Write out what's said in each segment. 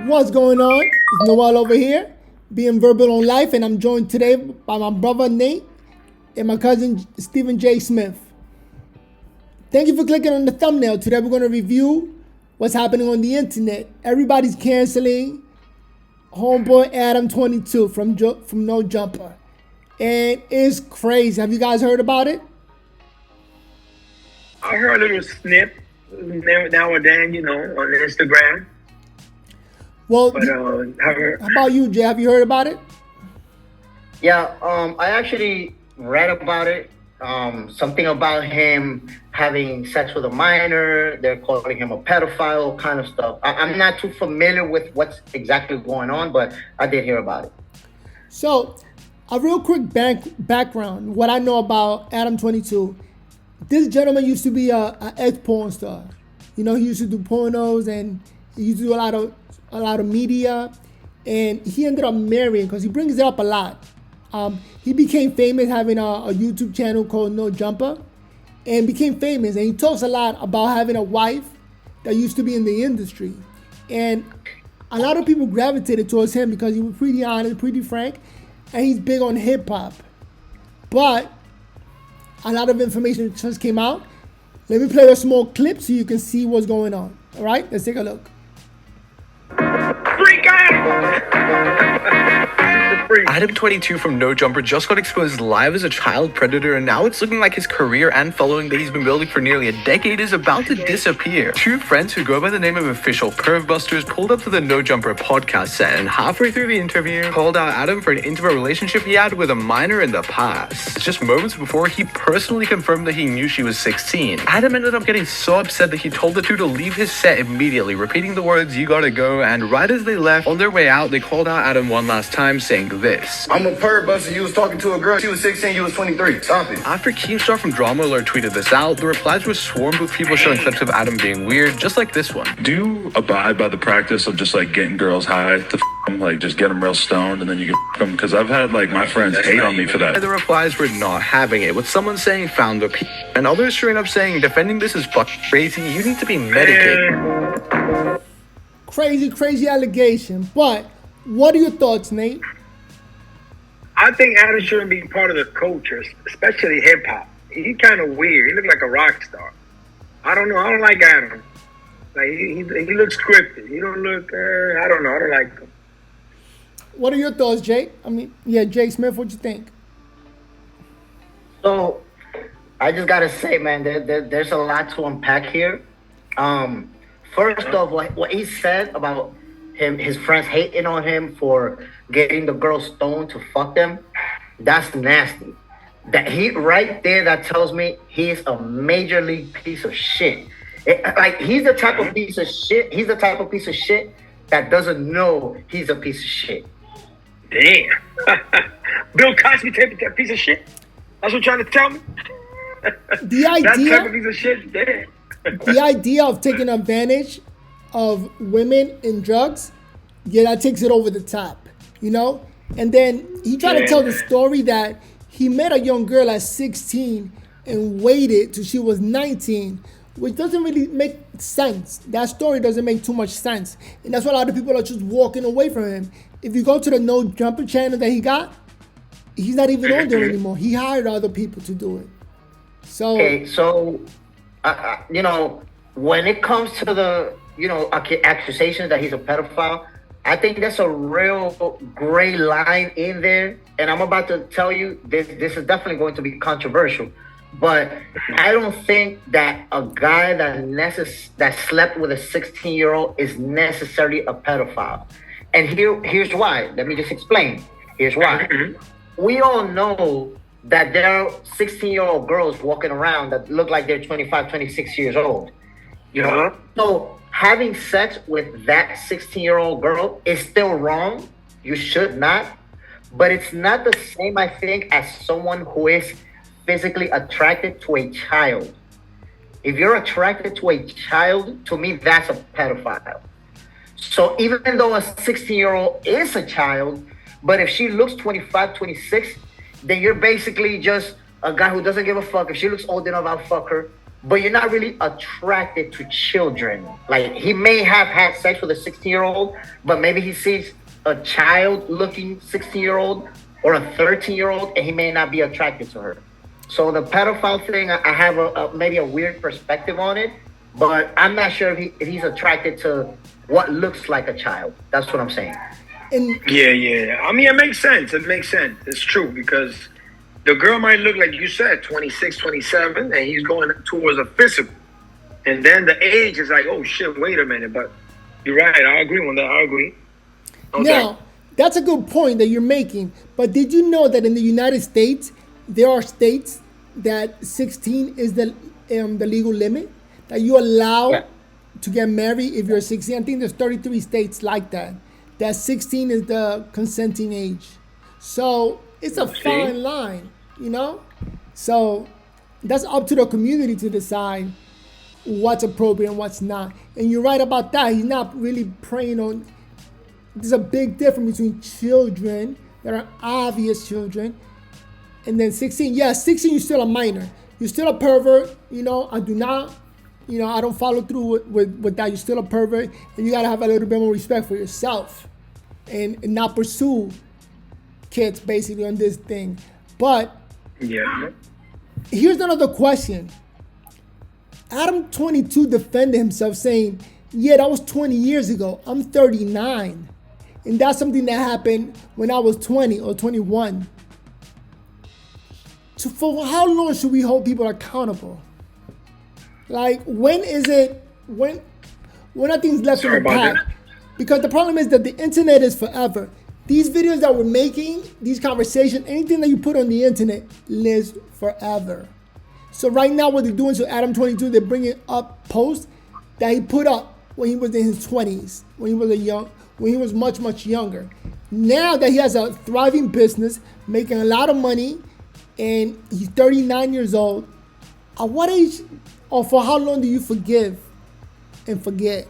What's going on? It's Noel over here, being verbal on life, and I'm joined today by my brother Nate and my cousin Stephen J. Smith. Thank you for clicking on the thumbnail. Today we're going to review what's happening on the internet. Everybody's canceling homeboy Adam22 from No Jumper, and it's crazy. Have you guys heard about it? I heard a little snip now and then, on Instagram. Well, but, how about you, Jay? Have you heard about it? Yeah, I actually read about it. Something about him having sex with a minor. They're calling him a pedophile, kind of stuff. I'm not too familiar with what's exactly going on, but I did hear about it. So, a real quick background. What I know about Adam22. This gentleman used to be a ex-porn star. He used to do pornos and he used to do a lot of media, and he ended up marrying because he brings it up a lot. He became famous having a YouTube channel called No Jumper, and became famous. And he talks a lot about having a wife that used to be in the industry, and a lot of people gravitated towards him because he was pretty honest, pretty frank, and he's big on hip hop. But a lot of information just came out. Let me play a small clip so you can see what's going on. All right, let's take a look. Freak out! Adam22 from No Jumper just got exposed live as a child predator, and now it's looking like his career and following that he's been building for nearly a decade is about to disappear. Two friends who go by the name of Official Pervbusters pulled up to the No Jumper podcast set, and halfway through the interview, called out Adam for an intimate relationship he had with a minor in the past. Just moments before, he personally confirmed that he knew she was 16. Adam ended up getting so upset that he told the two to leave his set immediately, repeating the words, "You gotta go," and right as they left, on their way out, they called out Adam one last time, saying this: "I'm a perv buster. You was talking to a girl. She was 16. You was 23. Stop it." After Keemstar from Drama Alert tweeted this out, the replies were swarmed with people showing clips of Adam being weird, just like this one. Do you abide by the practice of just like getting girls high to them, like just get them real stoned and then you can them? Because I've had like my friends hate on me for that. The replies were not having it, with someone saying found the p, and others straight up saying defending this is fucking crazy. You need to be medicated. Crazy allegation. But what are your thoughts, Nate? I think Adam shouldn't be part of the culture, especially hip hop. He's kind of weird. He looks like a rock star. I don't know. I don't like Adam. Like he looks scripted. He don't look. I don't know. I don't like him. What are your thoughts, Jake? Jake Smith. What you think? So, I just gotta say, man, there's a lot to unpack here. First off, what he said about his friends hating on him for getting the girls stoned to fuck them, that's nasty. That tells me he's a major league piece of shit. He's the type of piece of shit. He's the type of piece of shit that doesn't know he's a piece of shit. Damn. Bill Cosby type of piece of shit. That's what you're trying to tell me. The idea, that type of piece of shit. Damn. The idea of taking advantage of women in drugs, that takes it over the top, And then he tried to tell the story that he met a young girl at 16 and waited till she was 19, which doesn't really make sense. That story doesn't make too much sense. And that's why a lot of people are just walking away from him. If you go to the No Jumper channel that he got, he's not even on there anymore. He hired other people to do it. So, when it comes to the, accusations that he's a pedophile, I think that's a real gray line in there. And I'm about to tell you, this is definitely going to be controversial. But I don't think that a guy that slept with a 16-year-old is necessarily a pedophile. And here's why. Let me just explain. Here's why. We all know that there are 16-year-old girls walking around that look like they're 25, 26 years old. So having sex with that 16-year-old girl is still wrong. You should not. But it's not the same, I think, as someone who is physically attracted to a child. If you're attracted to a child, to me, that's a pedophile. So even though a 16-year-old is a child, but if she looks 25, 26, then you're basically just a guy who doesn't give a fuck. If she looks old enough, I'll fuck her. but you're not really attracted to children. Like, he may have had sex with a 16-year-old, but maybe he sees a child-looking 16-year-old or a 13-year-old, and he may not be attracted to her. So the pedophile thing, I have maybe a weird perspective on it, but I'm not sure if he's attracted to what looks like a child. That's what I'm saying. Yeah. I mean, it makes sense. It's true, because the girl might look like you said, 26, 27, and he's going towards a physical. And then the age is like, oh shit, wait a minute. But you're right. I agree on that. I agree. Okay. Now, that's a good point that you're making. But did you know that in the United States, there are states that 16 is the legal limit? That you allow to get married if you're 16. I think there's 33 states like that. That 16 is the consenting age. So it's a fine line, you know? So that's up to the community to decide what's appropriate and what's not. And you're right about that. He's not really preying on... There's a big difference between children that are obvious children and then 16. Yeah, 16, you're still a minor. You're still a pervert. You know, I don't follow through with that. You're still a pervert. And you got to have a little bit more respect for yourself and not pursue kids basically on this thing. But here's another question. Adam22 defended himself saying, yeah, that was 20 years ago. I'm 39. And that's something that happened when I was 20 or 21. So for how long should we hold people accountable? Like, when are things left in the past? Because the problem is that the internet is forever. These videos that we're making, these conversations, anything that you put on the internet lives forever. So right now what they're doing to Adam22, they're bringing up posts that he put up when he was in his 20s, when he was much, much younger. Now that he has a thriving business, making a lot of money, and he's 39 years old, at what age or for how long do you forgive and forget?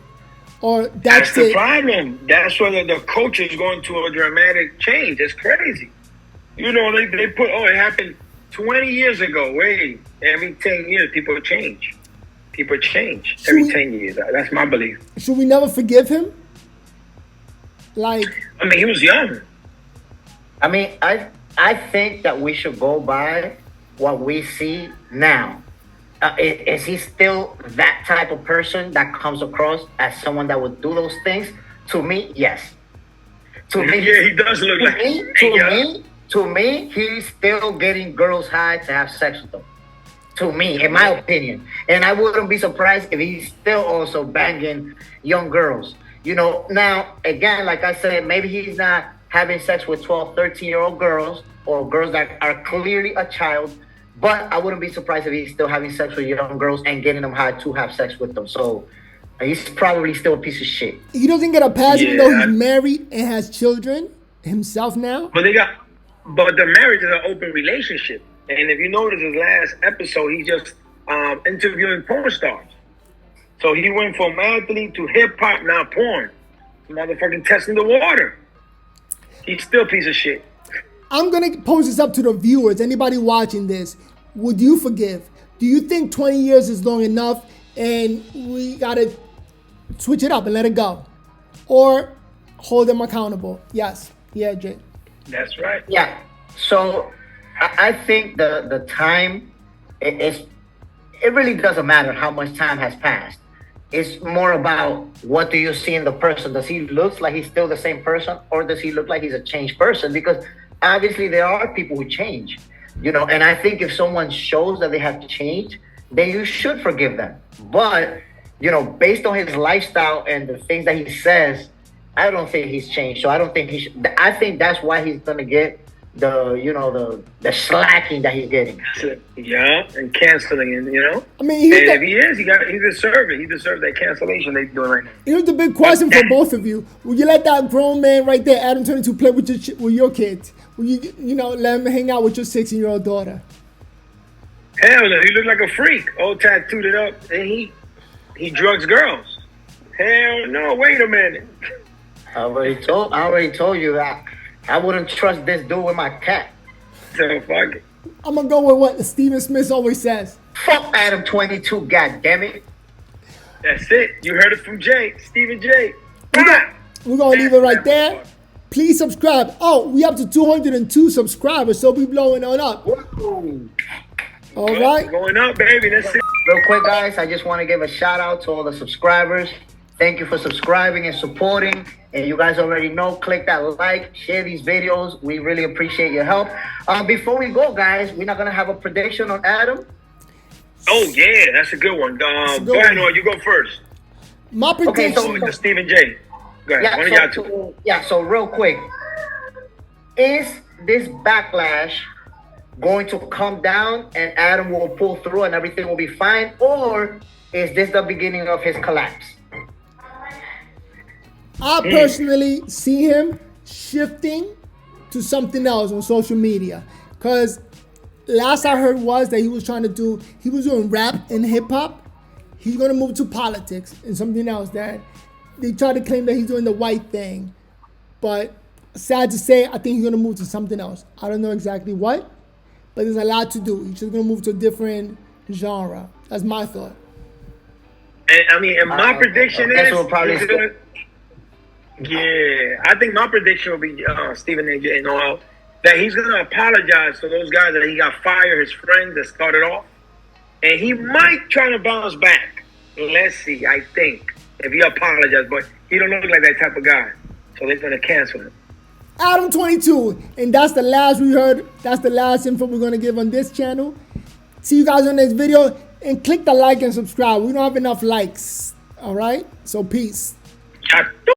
Or that's the problem. That's where the culture is going to a dramatic change. It's crazy. You know, they put, it happened 20 years ago. Wait, every 10 years, people change. People change every 10 years. That's my belief. Should we never forgive him? Like, I mean, he was young. I mean, I think that we should go by what we see now. Is he still that type of person that comes across as someone that would do those things? To me, yes. To me, yeah, he does look like. To me, he's still getting girls high to have sex with them. To me, in my opinion. And I wouldn't be surprised if he's still also banging young girls. You know, now, again, like I said, maybe he's not having sex with 12, 13-year-old girls or girls that are clearly a child, but I wouldn't be surprised if he's still having sex with young girls and getting them high to have sex with them. So he's probably still a piece of shit. He doesn't get a pass even though he's married and has children himself now? But the marriage is an open relationship. And if you notice his last episode, he's just interviewing porn stars. So he went from athlete to hip hop, now porn. Motherfucking testing the water. He's still a piece of shit. I'm going to pose this up to the viewers. Anybody watching this, would you forgive? Do you think 20 years is long enough and we got to switch it up and let it go? Or hold them accountable? Yes. Yeah, Jay. That's right. Yeah. So I think the time, it really doesn't matter how much time has passed. It's more about what do you see in the person? Does he look like he's still the same person, or does he look like he's a changed person? Because obviously there are people who change, you know, and I think if someone shows that they have changed, then you should forgive them. But, you know, based on his lifestyle and the things that he says, I don't think he's changed. So I don't think he should. I think that's why he's going to get the slacking that he's getting. Yeah, and canceling, you know. I mean, if he is, he deserves it. He deserves that cancellation they're doing right now. Here's the big question for both of you: will you let that grown man right there, Adam22, play with your kids? Will you let him hang out with your 16-year-old daughter? Hell no, he looked like a freak, all tattooed it up, and he drugs girls. Hell no, wait a minute. I already told you that. I wouldn't trust this dude with my cat. So fuck it. I'm gonna go with what Stephen Smith always says. Fuck Adam22, god damn it. That's it. You heard it from Jay, Stephen J. We're gonna leave it right there. Please subscribe. Oh, we up to 202 subscribers, so we blowing on up. Whoa. All right. Going up, baby. That's it. Real quick, guys, I just want to give a shout out to all the subscribers. Thank you for subscribing and supporting. And you guys already know, click that like, share these videos. We really appreciate your help. Before we go, guys, we're not going to have a prediction on Adam. Oh, yeah. That's a good one. Go ahead, Noah. You go first. My prediction. So with the Stephen J. Go ahead. One of y'all two. So real quick. Is this backlash going to come down and Adam will pull through and everything will be fine? Or is this the beginning of his collapse? I personally see him shifting to something else on social media. Because last I heard was that he was doing rap and hip hop. He's going to move to politics and something else that they try to claim that he's doing the white thing. But sad to say, I think he's going to move to something else. I don't know exactly what, but there's a lot to do. He's just going to move to a different genre. That's my thought. And my prediction is... We'll probably I think my prediction will be Stephen A. and all that he's going to apologize to those guys that he got fired, his friends that started off. And he might try to bounce back. Let's see, I think, if he apologizes. But he don't look like that type of guy. So they're going to cancel him. Adam22. And that's the last we heard. That's the last info we're going to give on this channel. See you guys on the next video. And click the like and subscribe. We don't have enough likes. All right? So peace.